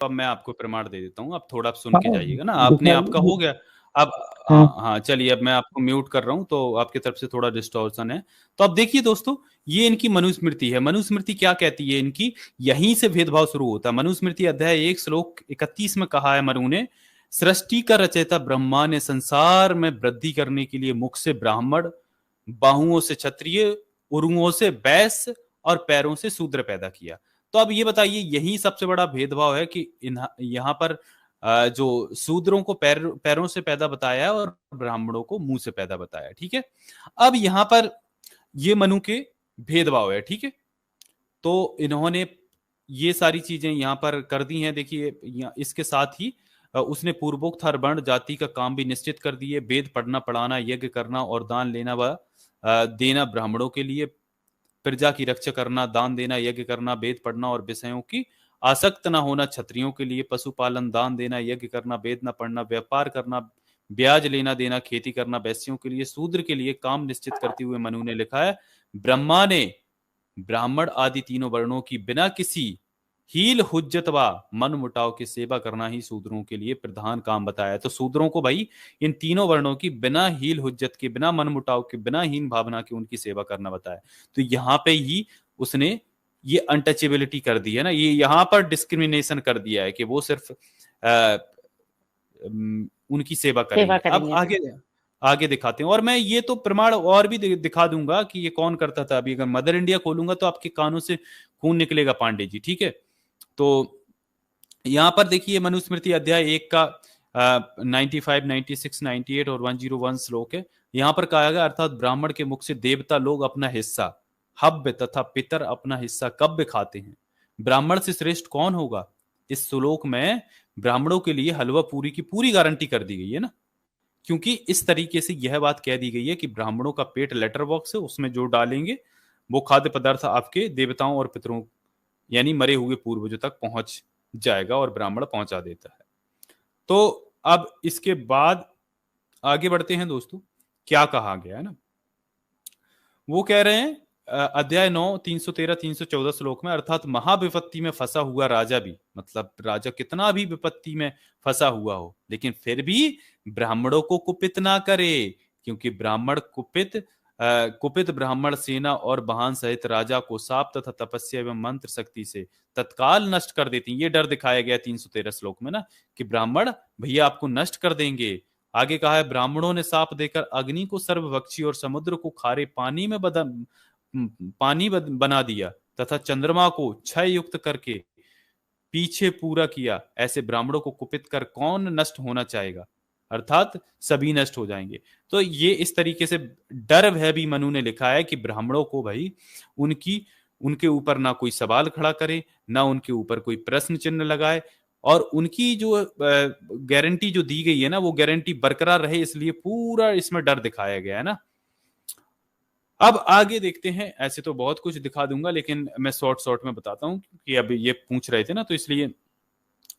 अब मैं आपको प्रमाण दे देता हूँ, अब थोड़ा आप सुन हाँ, के जाइएगा ना, आपने दिखा आपका हो गया। अब हाँ। हाँ हाँ, चलिए अब मैं आपको म्यूट कर रहा हूँ, तो आपकी तरफ से थोड़ा डिस्टॉर्शन है। तो अब देखिए दोस्तों, ये इनकी मनुस्मृति है। मनुस्मृति क्या कहती है इनकी, यहीं से भेदभाव शुरू होता है। मनुस्मृति अध्याय 1 श्लोक 31 में कहा है मनु ने, सृष्टि का रचयिता ब्रह्मा ने संसार में वृद्धि करने के लिए मुख से ब्राह्मण, बाहुओं से क्षत्रिय, उरुओं से वैश्य और पैरों से शूद्र पैदा किया। तो अब ये बताइए, यही सबसे बड़ा भेदभाव है कि यहाँ पर जो शूद्रों को पैरों से पैदा बताया है और ब्राह्मणों को मुंह से पैदा बताया है। ठीक है, अब यहाँ पर ये मनु के भेदभाव है। ठीक है, तो इन्होंने ये सारी चीजें यहाँ पर कर दी हैं। देखिए इसके साथ ही उसने पूर्वोक्त हर वर्ण जाति का काम भी निश्चित कर दिए। वेद पढ़ना, पढ़ाना, यज्ञ करना और दान लेना व देना ब्राह्मणों के लिए, प्रजा की रक्षा करना, दान देना, यज्ञ करना, वेद पढ़ना और विषयों की आसक्त न होना क्षत्रियों के लिए, पशुपालन, दान देना, यज्ञ करना, वेद न पढ़ना, व्यापार करना, ब्याज लेना देना, खेती करना वैश्यों के लिए, शूद्र के लिए काम निश्चित करते हुए मनु ने लिखा है, ब्रह्मा ने ब्राह्मण आदि तीनों वर्णों की बिना किसी हील हुज्जत व मन मुटाव की सेवा करना ही शूद्रों के लिए प्रधान काम बताया। तो शूद्रों को भाई इन तीनों वर्णों की बिना हील हुज्जत के, बिना मन मुटाव के, बिना हीन भावना के उनकी सेवा करना बताया। तो यहाँ पे ही उसने ये अनटचेबिलिटी कर दी है ना, ये यहाँ पर डिस्क्रिमिनेशन कर दिया है कि वो सिर्फ उनकी सेवा सेवा करेंगे। अब करेंगे। आगे आगे दिखाते हैं, और मैं ये तो प्रमाण और भी दिखा दूंगा कि ये कौन करता था। अभी अगर मदर इंडिया खोलूंगा तो आपके कानों से खून निकलेगा पांडे जी। ठीक है, तो यहां पर देखिए मनुस्मृति अध्याय 1 का 95, 96, 98 और 101 श्लोक है। यहां पर कहा गया, अर्थात ब्राह्मण के मुख से देवता लोग अपना हिस्सा हव्य तथा पितर अपना हिस्सा कव्य खाते हैं। ब्राह्मण से श्रेष्ठ कौन होगा। इस श्लोक में ब्राह्मणों के लिए हलवा पूरी की पूरी गारंटी कर दी गई है ना, क्योंकि इस तरीके से यह बात कह दी गई है कि ब्राह्मणों का पेट लेटर बॉक्स है, उसमें जो डालेंगे वो खाद्य पदार्थ आपके देवताओं और पितरों यानी मरे हुए पूर्वजों तक पहुंच जाएगा, और ब्राह्मण पहुंचा देता है। तो अब इसके बाद आगे बढ़ते हैं दोस्तों, क्या कहा गया है ना, वो कह रहे हैं अध्याय 9 313 314 श्लोक में, अर्थात महाविपत्ति में फंसा हुआ राजा भी, मतलब राजा कितना भी विपत्ति में फंसा हुआ हो लेकिन फिर भी ब्राह्मणों को कुपित ना करे, क्योंकि ब्राह्मण कुपित ब्राह्मण सेना और वाहन सहित राजा को साप तथा तपस्या एवं मंत्र शक्ति से तत्काल नष्ट कर देती। ये डर दिखाया गया 313 श्लोक में ना, कि ब्राह्मण भैया आपको नष्ट कर देंगे। आगे कहा है, ब्राह्मणों ने साप देकर अग्नि को सर्वभक्षी और समुद्र को खारे पानी बना दिया तथा चंद्रमा को क्षय युक्त करके पीछे पूरा किया। ऐसे ब्राह्मणों को कुपित कर कौन नष्ट होना चाहेगा, अर्थात सभी नष्ट हो जाएंगे। तो ये इस तरीके से डर भय भी मनु ने लिखा है कि ब्राह्मणों को भाई उनकी उनके ऊपर ना कोई सवाल खड़ा करे, ना उनके ऊपर कोई प्रश्न चिन्ह लगाए, और उनकी जो गारंटी जो दी गई है ना, वो गारंटी बरकरार रहे, इसलिए पूरा इसमें डर दिखाया गया है ना। अब आगे देखते हैं, ऐसे तो बहुत कुछ दिखा दूंगा लेकिन मैं शॉर्ट शॉर्ट में बताता हूं कि अब ये पूछ रहे थे ना, तो इसलिए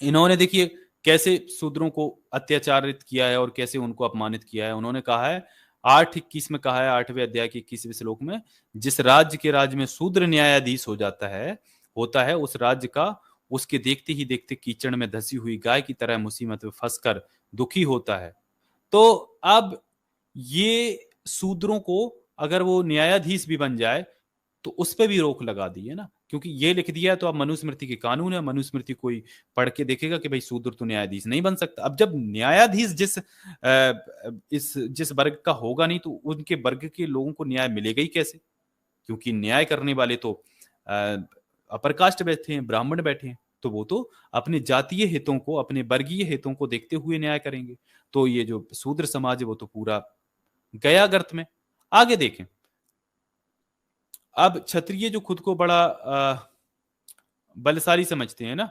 इन्होंने देखिए कैसे शूद्रों को अत्याचारित किया है और कैसे उनको अपमानित किया है। उन्होंने कहा है 8:21 में कहा है, 8वें अध्याय के 21वें श्लोक में, जिस राज्य के राज्य में शूद्र न्यायाधीश होता है उस राज्य का उसके देखते ही देखते कीचड़ में धसी हुई गाय की तरह मुसीबत में फंसकर दुखी होता है। तो अब ये शूद्रों को अगर वो न्यायाधीश भी बन जाए तो उस पर भी रोक लगा दी है ना, क्योंकि ये लिख दिया है तो अब मनुस्मृति के कानून है, मनुस्मृति कोई पढ़ के देखेगा कि भाई शूद्र तो न्यायाधीश नहीं बन सकता। अब जब न्यायाधीश जिस वर्ग का होगा नहीं, तो उनके वर्ग के लोगों को न्याय मिलेगा ही कैसे, क्योंकि न्याय करने वाले तो अपर कास्ट बैठे हैं, ब्राह्मण बैठे हैं, तो वो तो अपने जातीय हितों को, अपने वर्गीय हितों को देखते हुए न्याय करेंगे। तो ये जो शूद्र समाज है वो तो पूरा गया गर्त में। आगे देखें, अब क्षत्रिय जो खुद को बड़ा बलशाली समझते हैं ना,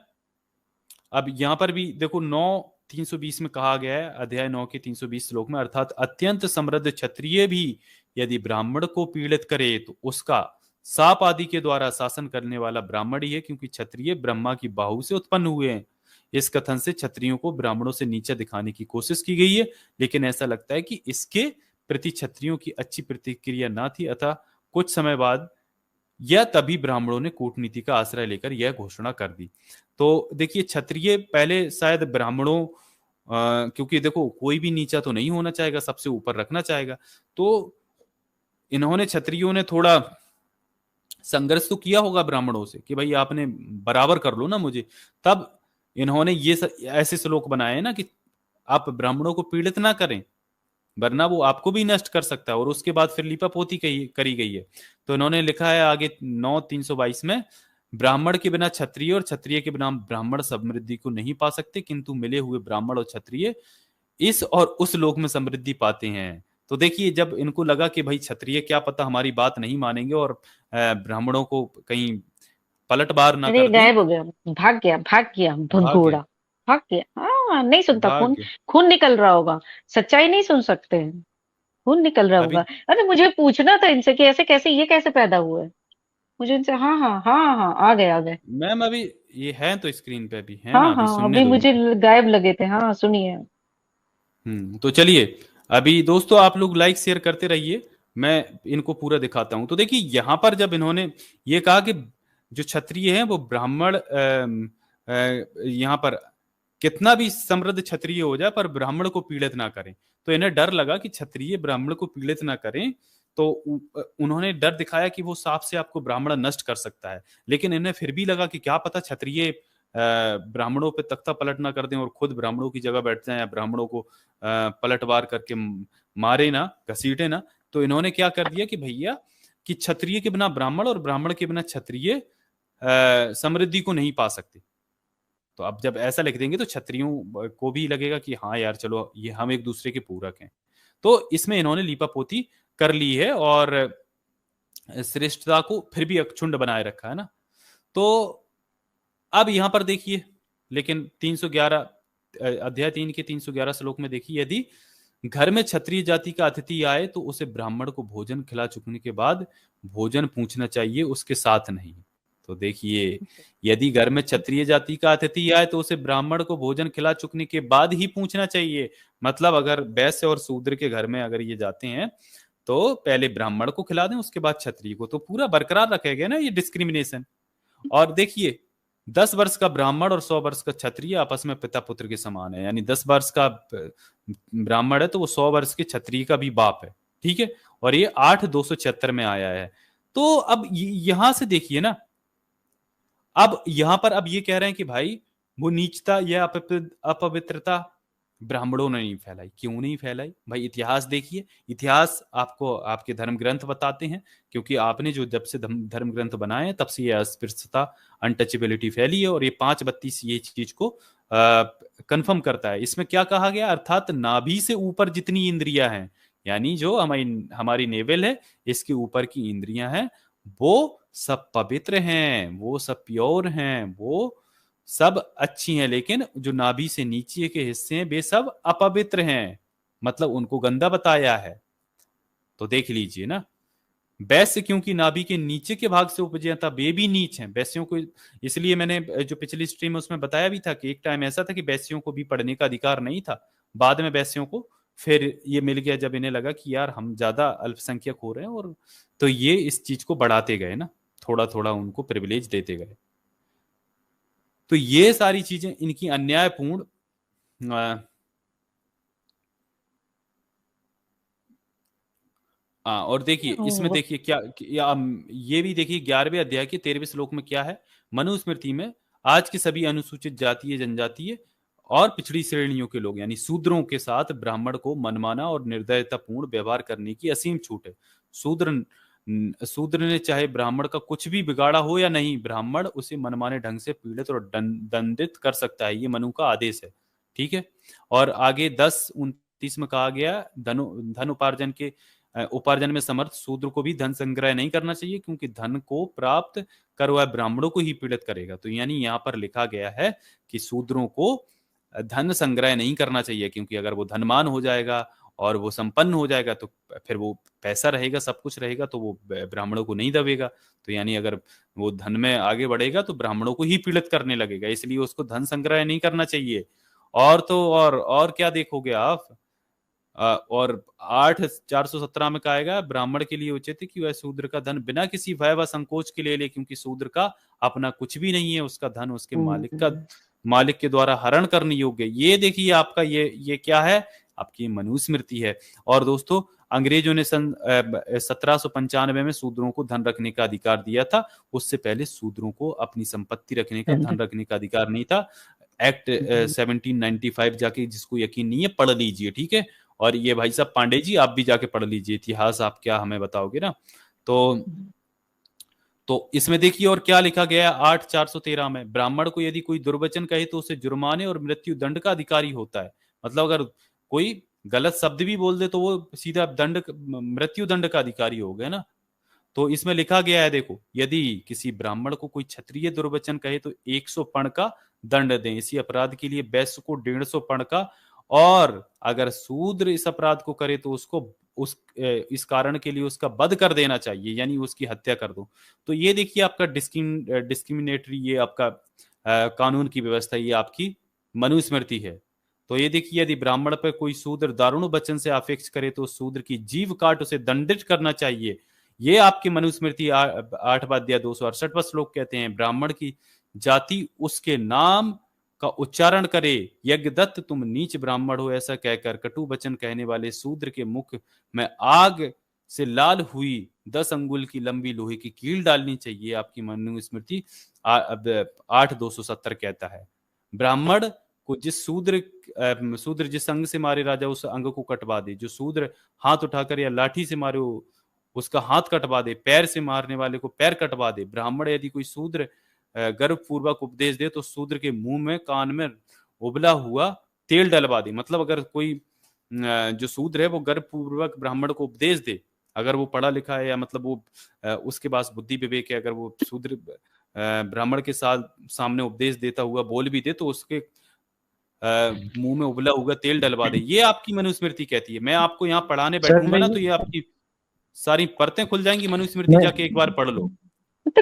अब यहां पर भी देखो 9:320 में कहा गया है, अध्याय 9 के 320 श्लोक में, अर्थात अत्यंत समृद्ध क्षत्रिय भी यदि ब्राह्मण को पीड़ित करे तो उसका साप आदि के द्वारा शासन करने वाला ब्राह्मण ही है, क्योंकि क्षत्रिय ब्रह्मा की बाहु से उत्पन्न हुए हैं। इस कथन से क्षत्रियों को ब्राह्मणों से नीचा दिखाने की कोशिश की गई है, लेकिन ऐसा लगता है कि इसके प्रति क्षत्रियों की अच्छी प्रतिक्रिया ना थी। अतः कुछ समय बाद या तभी ब्राह्मणों ने कूटनीति का आश्रय लेकर यह घोषणा कर दी। तो देखिए क्षत्रिय पहले शायद ब्राह्मणों, क्योंकि देखो कोई भी नीचा तो नहीं होना चाहेगा, सबसे ऊपर रखना चाहेगा। तो इन्होंने क्षत्रियों ने थोड़ा संघर्ष तो किया होगा ब्राह्मणों से कि भाई आपने बराबर कर लो ना मुझे। तब इन्होंने ऐसे श्लोक बनाए ना कि आप ब्राह्मणों को पीड़ित ना करें, वरना वो आपको भी नष्ट कर सकता है। और उसके बाद फिर लिपापोती करी गई है। तो इन्होंने लिखा है आगे 9:322 में, ब्राह्मण के बिना क्षत्रिय और क्षत्रिय के बिना ब्राह्मण समृद्धि को नहीं पा सकते, किंतु मिले हुए ब्राह्मण और क्षत्रिय इस और उस लोक में समृद्धि पाते हैं। तो देखिए जब इनको लगा कि भाई क्षत्रिय क्या पता हमारी बात नहीं मानेंगे और ब्राह्मणों को कहीं पलटवार ना अरे कर दें, गायब हो गया, भाग गया भाग गए, भगोड़ा, भाग गया। हाँ, नहीं सुनता, भाग खून गए। खून निकल रहा होगा। सच्चाई नहीं सुन सकते हैं, खून निकल रहा अभी होगा। अरे मुझे पूछना था इनसे कि ऐसे कैसे, ये कैसे पैदा हुआ है। मुझे इनसे, हाँ हाँ हाँ हाँ, आ गए आ गए। मैम अभी ये है तो स्क्रीन पे अभी है हाँ ना, अभी हाँ, सुनने अभी दो मुझे इनको। गायब लगे थे। हाँ, सुनिए। तो चलिए, अभी दोस्तों आप लोग लाइक शेयर करते रहिए, मैं इनको पूरा दिखाता हूं। तो देखिए यहां पर जब इन्होंने ये कहा कि जो क्षत्रिय हैं वो ब्राह्मण, यहाँ पर कितना भी समृद्ध क्षत्रिय हो जाए पर ब्राह्मण को पीड़ित ना करें, तो इन्हें डर लगा कि क्षत्रिय ब्राह्मण को पीड़ित ना करें। तो उन्होंने डर दिखाया कि वो सांप से आपको ब्राह्मण नष्ट कर सकता है। लेकिन इन्हें फिर भी लगा कि क्या पता क्षत्रिय ब्राह्मणों पे तख्ता पलट ना कर दें और खुद ब्राह्मणों की जगह बैठ जाएं, या ब्राह्मणों को पलटवार करके मारे ना, घसीटे ना। तो इन्होंने क्या कर दिया कि भैया कि क्षत्रिय के बिना ब्राह्मण और ब्राह्मण के बिना क्षत्रिय समृद्धि को नहीं पा सकते। तो अब जब ऐसा लिख देंगे तो क्षत्रियों को भी लगेगा कि हाँ यार चलो ये हम एक दूसरे के पूरक हैं। तो इसमें इन्होंने लीपापोती कर ली है और श्रेष्ठता को फिर भी अक्षुण्ण बनाए रखा है ना। तो अब यहां पर देखिए, लेकिन 311 अध्याय 3 के 311 श्लोक में देखिए, यदि घर में क्षत्रिय जाति का अतिथि आए तो उसे ब्राह्मण को भोजन खिला चुकने के बाद भोजन पूछना चाहिए, उसके साथ नहीं। तो देखिए, यदि घर में क्षत्रिय जाति का अतिथि आए तो उसे ब्राह्मण को भोजन खिला चुकने के बाद ही पूछना चाहिए। मतलब अगर वैश्य और शूद्र के घर में अगर ये जाते हैं तो पहले ब्राह्मण को खिला दें, उसके बाद क्षत्रिय को। तो पूरा बरकरार रखेगा ना ये डिस्क्रिमिनेशन। और देखिए 10 वर्ष का ब्राह्मण और 100 वर्ष का क्षत्रिय आपस में पिता पुत्र के समान है। यानी 10 वर्ष का ब्राह्मण है तो वो 100 वर्ष के क्षत्रिय का भी बाप है। ठीक है। और ये 8:276 में आया है। तो अब यहां से देखिए ना, अब यहां पर अब ये कह रहे हैं कि भाई वो नीचता या अपवित्रता ब्राह्मणों ने नहीं फैलाई। क्यों नहीं फैलाई भाई? इतिहास देखिए, इतिहास आपको आपके धर्म ग्रंथ बताते हैं। क्योंकि आपने जो जब से धर्म ग्रंथ बनाए हैं तब से ये अस्पृश्यता, अनटचेबिलिटी फैली है। और ये 5:32 ये चीज को कंफर्म करता है। इसमें क्या कहा गया, अर्थात नाभि से ऊपर जितनी इंद्रियां हैं, यानी जो हमारी हमारी नेवल है, इसके ऊपर की इंद्रियां हैं, वो सब पवित्र हैं, वो सब प्योर हैं, वो सब अच्छी हैं। लेकिन जो नाभि से नीचे के हिस्से हैं वे सब अपवित्र हैं, मतलब उनको गंदा बताया है। तो देख लीजिए ना, वैश्य क्योंकि नाभि के नीचे के भाग से उपजे था, वे भी नीच हैं वैश्यों को। इसलिए मैंने जो पिछली स्ट्रीम में उसमें बताया भी था कि एक टाइम ऐसा था कि वैश्यों को भी पढ़ने का अधिकार नहीं था। बाद में वैश्यों को फिर ये मिल गया जब इन्हें लगा कि यार हम ज्यादा अल्पसंख्यक हो रहे हैं। और तो ये इस चीज को बढ़ाते गए ना, थोड़ा थोड़ा उनको प्रिविलेज देते गए। तो ये सारी चीजें इनकी अन्यायपूर्ण। हाँ, और देखिए इसमें ओह, देखिए ये भी देखिए 11वें अध्याय के 13वें श्लोक में क्या है। मनुस्मृति में आज की सभी अनुसूचित जातीय, जनजातीय और पिछड़ी श्रेणियों के लोग यानी शूद्रों के साथ ब्राह्मण को मनमाना और निर्दयतापूर्ण व्यवहार करने की असीम छूट है। शूद्र शूद्र ने चाहे ब्राह्मण का कुछ भी बिगाड़ा हो या नहीं, ब्राह्मण उसे मनमाने ढंग से पीड़ित और दंडित कर सकता है। ये मनु का आदेश है। ठीक है। और आगे 10:29 में कहा गया, धन उपार्जन के उपार्जन में समर्थ शूद्र को भी धन संग्रह नहीं करना चाहिए, क्योंकि धन को प्राप्त कर वह ब्राह्मणों को ही पीड़ित करेगा। तो यानी यहाँ पर लिखा गया है कि शूद्रों को धन संग्रह नहीं करना चाहिए, क्योंकि अगर वो धनवान हो जाएगा और वो संपन्न हो जाएगा तो फिर वो पैसा रहेगा, सब कुछ रहेगा, तो वो ब्राह्मणों को नहीं दबेगा। तो यानी अगर वो धन में आगे बढ़ेगा तो ब्राह्मणों को ही पीड़ित करने लगेगा, इसलिए उसको धन संग्रह नहीं करना चाहिए। और तो और क्या देखोगे आप, और 8 417 में कहा गया ब्राह्मण के लिए उचित है कि वह शूद्र का धन बिना किसी भय व संकोच के ले ले, क्योंकि शूद्र का अपना कुछ भी नहीं है, उसका धन उसके मालिक के द्वारा हरण करने योग्य है। ये देखिए आपका ये क्या है, आपकी मनुस्मृति है। और दोस्तों अंग्रेजों ने सन 1795 में शूद्रों को धन रखने का अधिकार दिया था। उससे पहले शूद्रों को अपनी संपत्ति रखने का, धन रखने का अधिकार नहीं था। एक्ट 1795 जाके, जिसको यकीन नहीं है पढ़ लीजिए, ठीक है। और ये भाई साहब पांडे जी आप भी जाके पढ़ लीजिए इतिहास, आप क्या हमें बताओगे ना। तो इसमें देखिए और क्या लिखा गया है 8 413 में, ब्राह्मण को यदि कोई दुर्वचन कहे तो उसे जुर्माने और मृत्यु दंड का अधिकारी होता है। मतलब अगर कोई गलत शब्द भी बोल दे तो वो सीधा मृत्यु दंड का अधिकारी हो गया ना। तो इसमें लिखा गया है, देखो, यदि किसी ब्राह्मण को कोई क्षत्रिय दुर्वचन कहे तो 100 पण का दंड दें, इसी अपराध के लिए वैश्य को 150 पण का, और अगर शूद्र इस अपराध को करे तो उसको इस कारण के लिए उसका वध कर देना चाहिए, यानी उसकी हत्या कर दो। तो ये देखिए आपका डिस्क्रिमिनेटरी, ये आपका कानून की व्यवस्था, ये आपकी मनुस्मृति है। तो ये देखिए यदि ब्राह्मण पर कोई शूद्र दारुण वचन से आपेक्ष करे तो शूद्र की जीव काट उसे दंडित करना चाहिए। ये आपकी मनुस्मृति 8वां 268वां श्लोक कहते हैं, ब्राह्मण की जाति उसके नाम का उच्चारण करे, यज्ञदत्त तुम नीच ब्राह्मण हो, ऐसा कहकर कटु वचन कहने वाले शूद्र के मुख में आग से लाल हुई 10 अंगुल की लंबी लोहे की कील डालनी चाहिए। आपकी मनुस्मृति 8 270 कहता है। ब्राह्मण को शूद्र जिस अंग से मारे राजा उस अंग को कटवा दे, जो शूद्र हाथ उठाकर या लाठी से मारे उसका हाथ कटवा दे, पैर से मारने वाले को पैर कटवा दे। ब्राह्मण यदि कोई शूद्र गर्भपूर्वक उपदेश दे तो शूद्र के मुंह में कान में उबला हुआ तेल डलवा दे। मतलब अगर कोई जो शूद्र है वो गर्भपूर्वक ब्राह्मण को उपदेश दे, अगर वो पढ़ा लिखा है या मतलब वो उसके पास बुद्धि विवेक है, अगर वो शूद्र ब्राह्मण के सामने उपदेश देता हुआ बोल भी दे तो उसके मुंह में उबला हुआ तेल डलवा दे। ये आपकी मनुस्मृति कहती है। मैं आपको यहाँ पढ़ाने बैठूंगा ना तो ये आपकी सारी परतें खुल जाएंगी मनुस्मृति, जाके एक बार पढ़ लो। तो